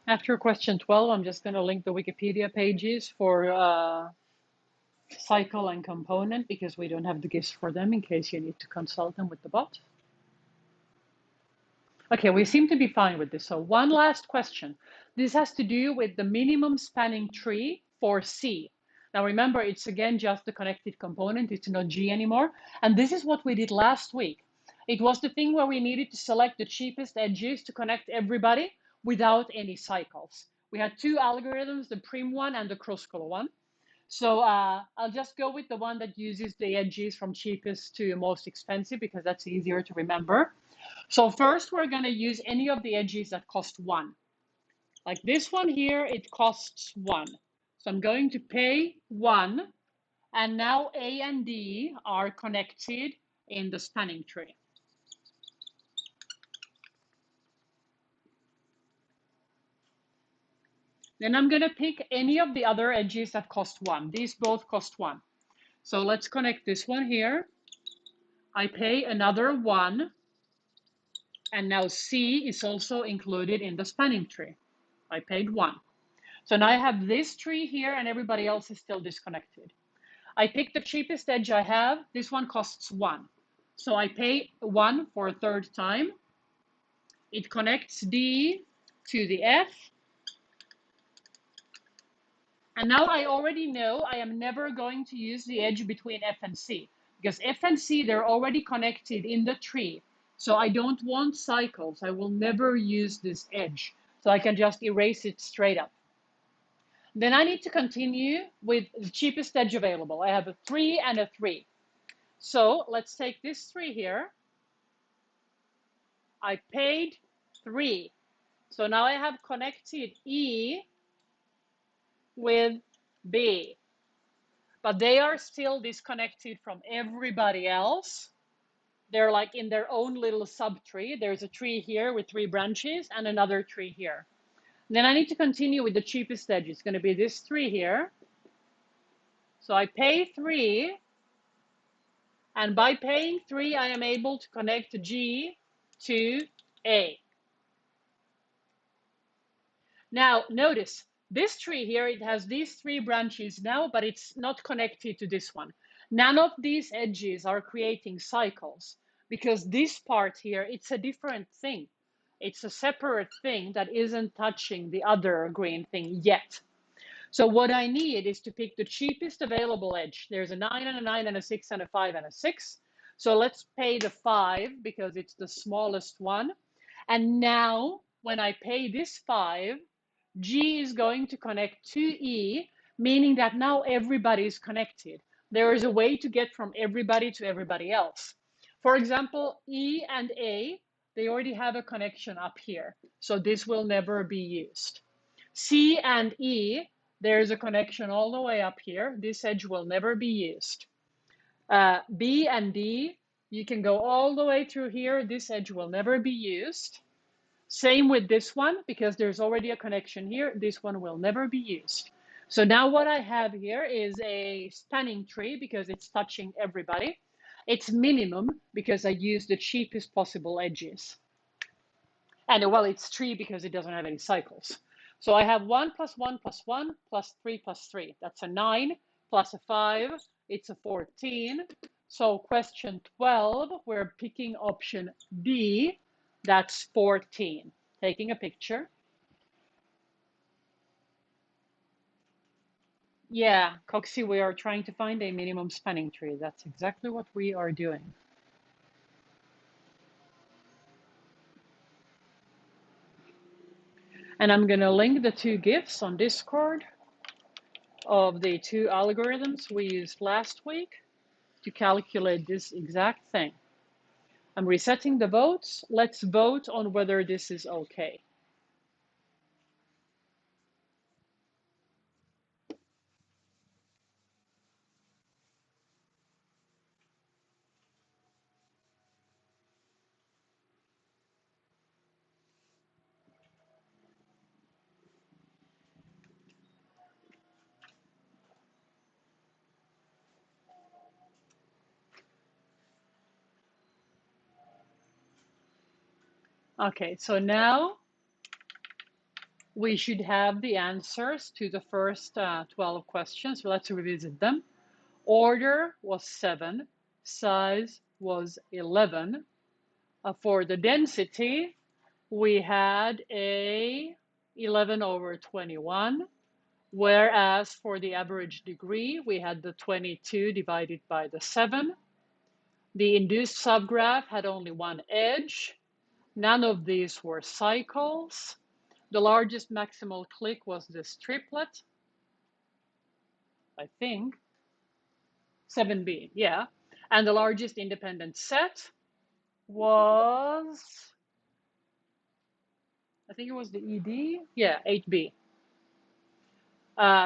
After question 12, I'm just going to link the Wikipedia pages for cycle and component because we don't have the GIFs for them in case you need to consult them with the bot. Okay, we seem to be fine with this. So one last question. This has to do with the minimum spanning tree for C. Now remember, it's again just the connected component. It's not G anymore. And this is what we did last week. It was the thing where we needed to select the cheapest edges to connect everybody without any cycles. We had two algorithms, the prim one and the cross-color one. So I'll just go with the one that uses the edges from cheapest to most expensive because that's easier to remember. So first we're going to use any of the edges that cost 1. Like this one here, it costs 1. So I'm going to pay 1. And now A and D are connected in the spanning tree. Then I'm going to pick any of the other edges that cost 1. These both cost 1. So let's connect this one here. I pay another 1. And now C is also included in the spanning tree. I paid 1. So now I have this tree here and everybody else is still disconnected. I pick the cheapest edge I have. This one costs 1. So I pay 1 for a third time. It connects D to the F. And now I already know I am never going to use the edge between F and C because F and C, they're already connected in the tree. So I don't want cycles. I will never use this edge. So I can just erase it straight up. Then I need to continue with the cheapest edge available. I have a 3 and a 3. So let's take this 3 here. I paid 3. So now I have connected E with B. But they are still disconnected from everybody else. They're like in their own little subtree. There's a tree here with 3 branches and another tree here. And then I need to continue with the cheapest edge. It's going to be this 3 here. So I pay 3. And by paying 3, I am able to connect G to A. Now, notice this tree here, it has these 3 branches now, but it's not connected to this one. None of these edges are creating cycles because this part here, it's a different thing. It's a separate thing that isn't touching the other green thing yet. So what I need is to pick the cheapest available edge. There's a 9 and a 9 and a 6 and a 5 and a 6. So let's pay the 5 because it's the smallest one. And now when I pay this 5, G is going to connect to E, meaning that now everybody is connected. There is a way to get from everybody to everybody else. For example, E and A, they already have a connection up here. So this will never be used. C and E, there's a connection all the way up here. This edge will never be used. B and D, you can go all the way through here. This edge will never be used. Same with this one, because there's already a connection here. This one will never be used. So now what I have here is a spanning tree because it's touching everybody. It's minimum because I use the cheapest possible edges. And well, it's 3 because it doesn't have any cycles. So I have 1 plus 1 plus 1 plus 3 plus 3. That's a 9 plus a 5. It's a 14. So question 12, we're picking option D. That's 14. Taking a picture. Yeah, Coxie, we are trying to find a minimum spanning tree. That's exactly what we are doing. And I'm going to link the 2 GIFs on Discord of the 2 algorithms we used last week to calculate this exact thing. I'm resetting the votes. Let's vote on whether this is okay. Okay, so now We should have the answers to the first 12 questions. So let's revisit them. Order was 7. Size was 11. For the density, we had a 11 over 21. Whereas for the average degree, we had the 22 divided by the 7. The induced subgraph had only one edge. None of these were cycles. The largest maximal clique was this triplet, I think. 7b, yeah. And the largest independent set was, I think it was the ED, yeah, 8b.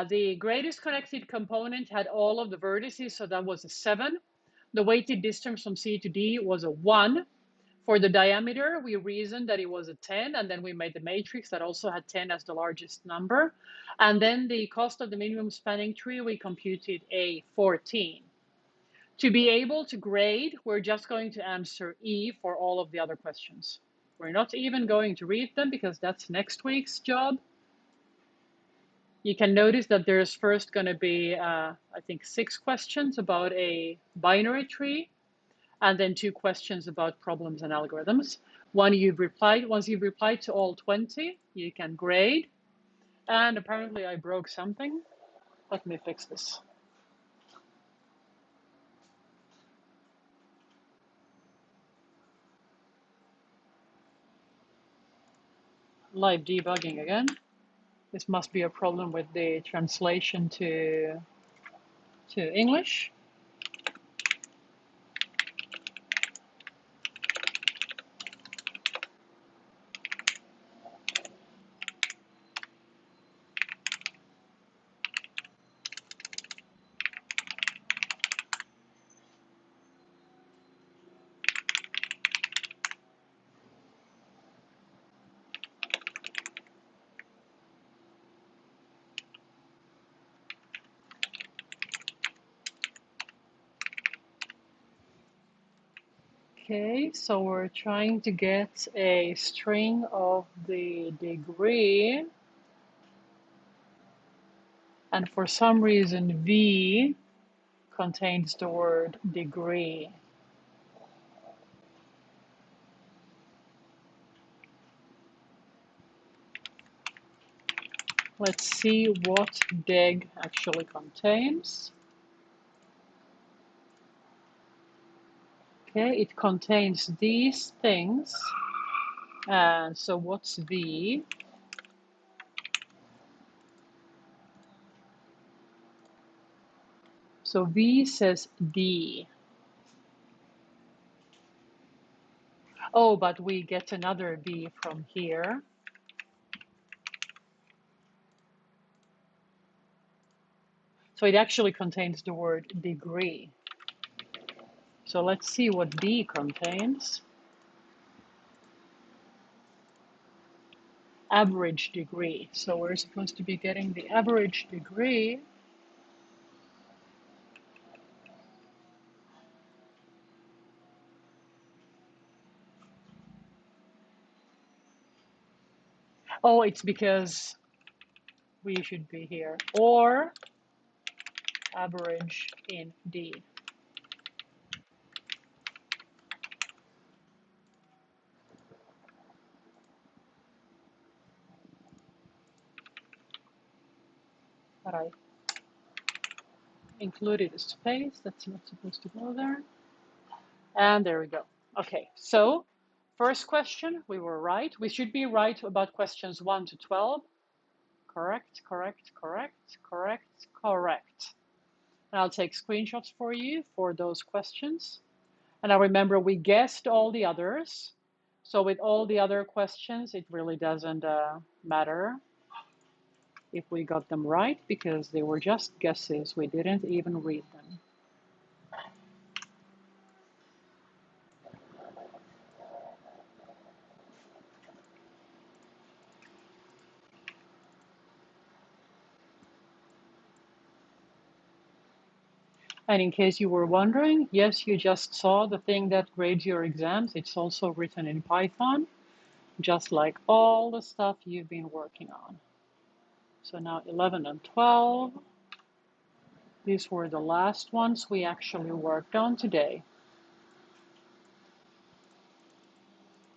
The greatest connected component had all of the vertices, so that was a 7. The weighted distance from C to D was a 1. For the diameter, we reasoned that it was a 10, and then we made the matrix that also had 10 as the largest number. And then the cost of the minimum spanning tree, we computed a 14. To be able to grade, we're just going to answer E for all of the other questions. We're not even going to read them because that's next week's job. You can notice that there's first going to be, I think, 6 questions about a binary tree, and then 2 questions about problems and algorithms. Once you've replied to all 20, you can grade. And apparently I broke something. Let me fix this. Live debugging again. This must be a problem with the translation to English. Okay, so we're trying to get a string of the degree. And for some reason, V contains the word degree. Let's see what deg actually contains. Okay, it contains these things. And so what's V? So V says D. Oh, but we get another V from here. So it actually contains the word degree. So let's see what D contains. Average degree. So we're supposed to be getting the average degree. Oh, it's because we should be here. Or average in D. But I included a space that's not supposed to go there. And there we go. Okay, so first question, we were right. We should be right about questions 1 to 12. Correct, correct, correct, correct, correct. And I'll take screenshots for you for those questions. And I remember we guessed all the others. So with all the other questions, it really doesn't matter if we got them right because they were just guesses. We didn't even read them. And in case you were wondering, yes, you just saw the thing that grades your exams. It's also written in Python. just like all the stuff you've been working on. So now 11 and 12. These were the last ones we actually worked on today.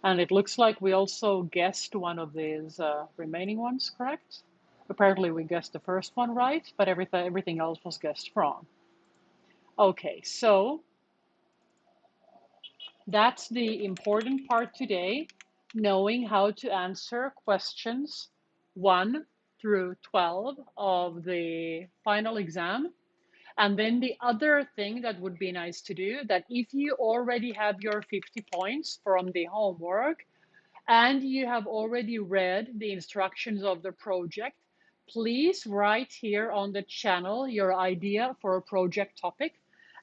And it looks like we also guessed one of these remaining ones, correct? Apparently we guessed the first one right, but everything else was guessed wrong. Okay, so that's the important part today, knowing how to answer questions 1 through 12 of the final exam. And then the other thing that would be nice to do, that if you already have your 50 points from the homework, and you have already read the instructions of the project, please write here on the channel your idea for a project topic,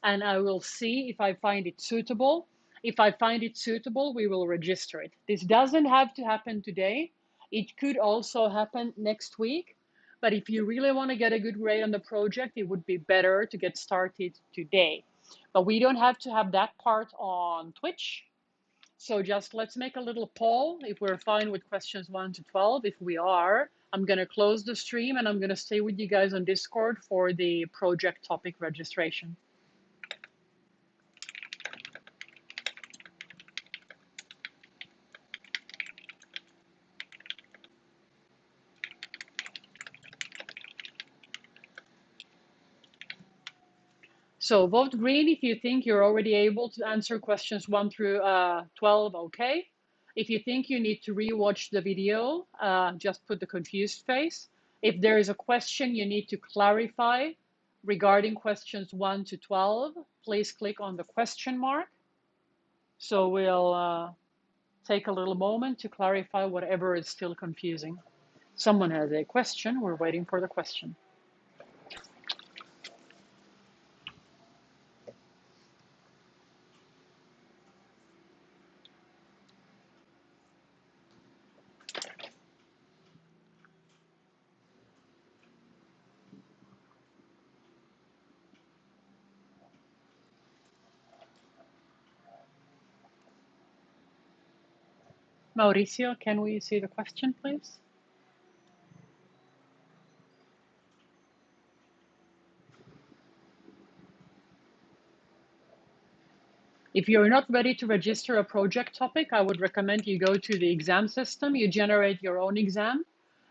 and I will see if I find it suitable. If I find it suitable, we will register it. This doesn't have to happen today. It could also happen next week. But if you really want to get a good grade on the project, it would be better to get started today. But we don't have to have that part on Twitch. So just let's make a little poll if we're fine with questions 1 to 12. If we are, I'm going to close the stream and I'm going to stay with you guys on Discord for the project topic registration. So vote green if you think you're already able to answer questions 1 through 12, okay. If you think you need to rewatch the video, just put the confused face. If there is a question you need to clarify regarding questions 1 to 12, please click on the question mark. So we'll take a little moment to clarify whatever is still confusing. Someone has a question. We're waiting for the question. Mauricio, can we see the question, please? If you're not ready to register a project topic, I would recommend you go to the exam system, you generate your own exam,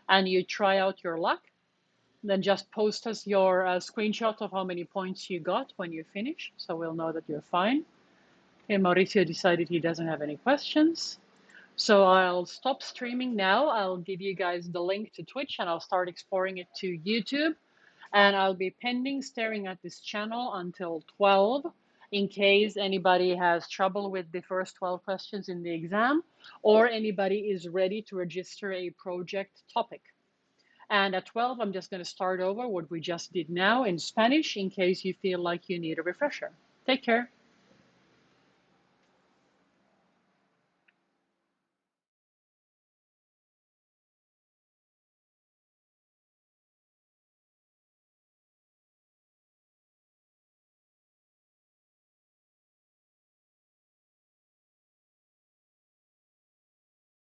and you try out your luck. Then just post us your screenshot of how many points you got when you finish, so we'll know that you're fine. Okay, Mauricio decided he doesn't have any questions. So I'll stop streaming now. I'll give you guys the link to Twitch and I'll start exporting it to YouTube. And I'll be pending staring at this channel until 12 in case anybody has trouble with the first 12 questions in the exam or anybody is ready to register a project topic. And at 12, I'm just going to start over what we just did now in Spanish in case you feel like you need a refresher. Take care.